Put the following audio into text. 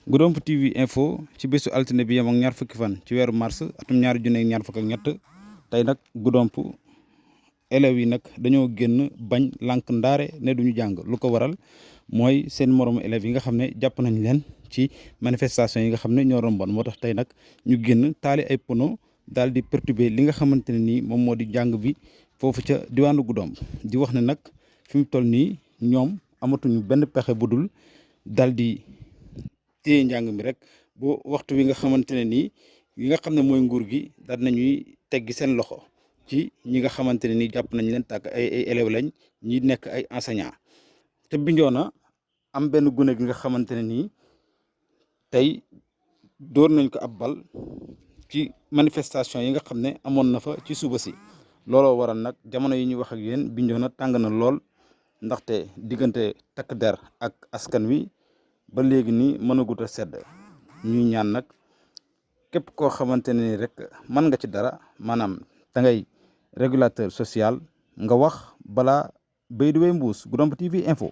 Goudomp TV info ci bésu altine bi yem ak ñaar fukki fan ci weeru mars atum ñaari junne ak ñaar fukk ak ñett tey nag Goudomp élèves yi nag dañoo génn bañ lànk ndaare ne duñu jàng lu ko waral mooy seen moromu élèves yi nga xam ne jàpp nañ leen ci manifestation yi nga xam ne ñoo romboon moo tax tey nag ñu génn taali ay pono daal di perturber li nga xamante ne nii moom moo di jàng bi foofu ca diwaanu Goudomp di wax ne nag fi mu toll nii ñoom amatuñu benn pexe bu dul daal di téye njàng mi rek boo waxtu wi nga xamante ne nii yi nga xam ne mooy nguur gi daal nañuy teggi seen loxo ci ñi nga xamante ne nii jàpp nañ leen tàkk ay élèves lañ ñi nekk ay enseignants te Bignona am benn gune gi nga xamante ne nii tey dóor nañ ko ab bal ci manifestation yi nga xam ne amoon na fa ci suba si looloo waral nag jamono yi ñuy wax ak yéen Bignona tàng na lool ndaxte diggante takk der ak askan wi ba léegi nii mënagut a sedd ñuy ñaan nag képp koo xamante ne ni rek mën nga ci dara maanaam da ngay régulateur social nga wax balaa béy di way mbuus Goudomp TV info